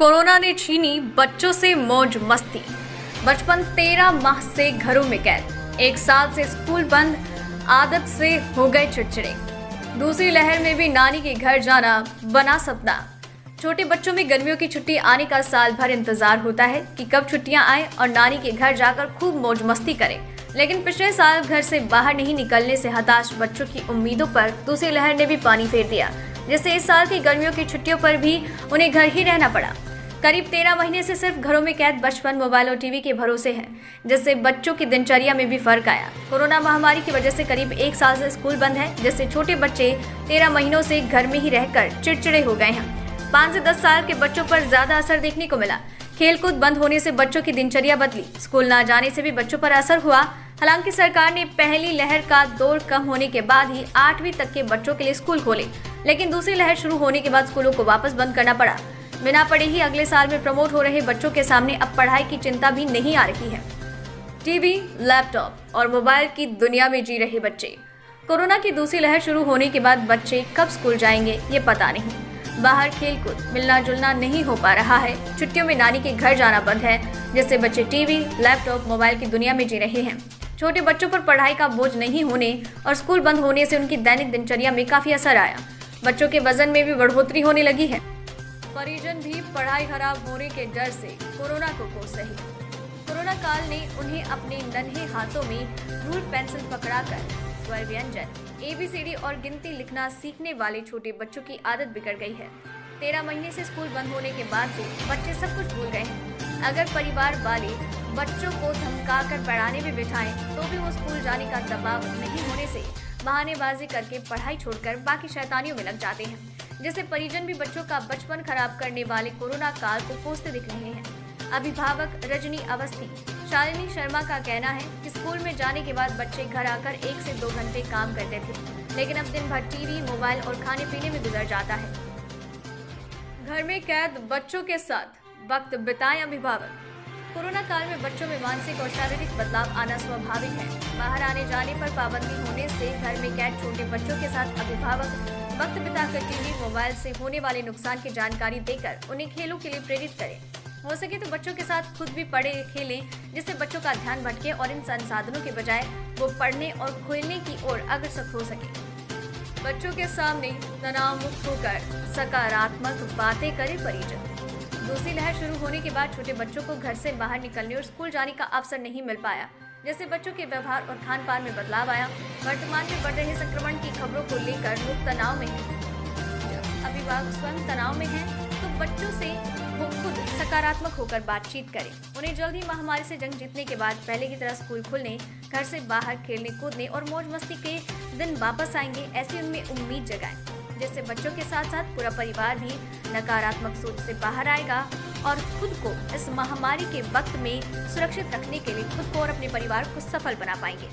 Corona ने छीनी बच्चों से मौज मस्ती। बचपन 13 माह से घरों में कैद, 1 साल से स्कूल बंद, आदत से हो गए चिड़चिड़े। दूसरी लहर में भी नानी के घर जाना बना सपना। छोटे बच्चों में गर्मियों की छुट्टी आने का साल भर इंतजार होता है कि कब छुट्टियां आए और नानी के घर जाकर खूब मौज मस्ती करें। लेकिन पिछले साल घर से बाहर नहीं निकलने से हताश बच्चों की उम्मीदों पर दूसरी लहर ने भी पानी फेर दिया, जिससे इस साल की गर्मियों की छुट्टियों पर भी उन्हें घर ही रहना पड़ा। करीब 13 महीने से सिर्फ घरों में कैद बचपन मोबाइल और टीवी के भरोसे है, जिससे बच्चों की दिनचर्या में भी फर्क आया। कोरोना महामारी की वजह से करीब 1 साल से स्कूल बंद है, जिससे छोटे बच्चे 13 महीनों से घर में ही रहकर चिड़चिड़े हो गए हैं। 5 से 10 साल के बच्चों पर ज्यादा असर देखने को मिला। खेलकूद बंद होने से बच्चों की दिनचर्या बदली, स्कूल न जाने से भी बच्चों पर असर हुआ। हालांकि सरकार ने पहली लहर का दौर कम होने के बाद ही 8वीं तक के बच्चों के लिए स्कूल खोले, लेकिन दूसरी लहर शुरू होने के बाद स्कूलों को वापस बंद करना पड़ा। बिना पढ़े ही अगले साल में प्रमोट हो रहे बच्चों के सामने अब पढ़ाई की चिंता भी नहीं आ रही है। टीवी, लैपटॉप और मोबाइल की दुनिया में जी रहे बच्चे। कोरोना की दूसरी लहर शुरू होने के बाद बच्चे कब स्कूल जाएंगे ये पता नहीं। बाहर खेलकूद, मिलना जुलना नहीं हो पा रहा है। छुट्टियों में नानी के घर जाना बंद है, जिससे बच्चे टीवी, लैपटॉप, मोबाइल की दुनिया में जी रहे हैं। छोटे बच्चों पर पढ़ाई का बोझ नहीं होने और स्कूल बंद होने से उनकी दैनिक दिनचर्या में काफी असर आया। बच्चों के वजन में भी बढ़ोतरी होने लगी है। परिजन भी पढ़ाई खराब होने के डर से कोरोना को कोस रहे। कोरोना काल ने उन्हें अपने नन्हे हाथों में रूल पेंसिल पकड़ाकर स्वर व्यंजन, ABCD और गिनती लिखना सीखने वाले छोटे बच्चों की आदत बिगड़ गई है। 13 महीने से स्कूल बंद होने के बाद से बच्चे सब कुछ भूल गए हैं। अगर परिवार वाले बच्चों को धमका कर पढ़ाने में बिठाएं तो भी वो स्कूल जाने का दबाव नहीं होने से बहानेबाजी करके पढ़ाई छोड़कर बाकी शैतानियों में लग जाते हैं, जिससे परिजन भी बच्चों का बचपन खराब करने वाले कोरोना काल को कोसते दिख रहे हैं। अभिभावक रजनी अवस्थी, शालिनी शर्मा का कहना है कि स्कूल में जाने के बाद बच्चे घर आकर 1 से 2 घंटे काम करते थे, लेकिन अब दिन भर टीवी, मोबाइल और खाने पीने में गुजर जाता है। घर में कैद बच्चों के साथ वक्त बिताएं अभिभावक। कोरोना काल में बच्चों में मानसिक और शारीरिक बदलाव आना स्वाभाविक है। बाहर आने जाने पर पाबंदी होने से घर में कैद छोटे बच्चों के साथ अभिभावक वक्त बिताकर टीवी, मोबाइल से होने वाले नुकसान की जानकारी देकर उन्हें खेलों के लिए प्रेरित करें। हो सके तो बच्चों के साथ खुद भी पढ़े खेलें, जिससे बच्चों का ध्यान भटके और इन संसाधनों के बजाय वो पढ़ने और खेलने की ओर अग्रसर हो सके। बच्चों के सामने तनाव मुक्त होकर सकारात्मक बातें करें परिजन। दूसरी लहर शुरू होने के बाद छोटे बच्चों को घर से बाहर निकलने और स्कूल जाने का अवसर नहीं मिल पाया, जिससे बच्चों के व्यवहार और खान पान में बदलाव आया। वर्तमान में बढ़ रहे संक्रमण की खबरों को लेकर लोग तनाव में हैं। जब अभिभावक स्वयं तनाव में हैं, तो बच्चों से वो खुद सकारात्मक होकर बातचीत करें। उन्हें जल्द ही महामारी से जंग जीतने के बाद पहले की तरह स्कूल खुलने, घर से बाहर खेलने कूदने और मौज मस्ती के दिन वापस आएंगे, ऐसी उनमें उम्मीद जगाएं, जिससे बच्चों के साथ साथ पूरा परिवार भी नकारात्मक सोच से बाहर आएगा और खुद को इस महामारी के वक्त में सुरक्षित रखने के लिए खुद को और अपने परिवार को सफल बना पाएंगे।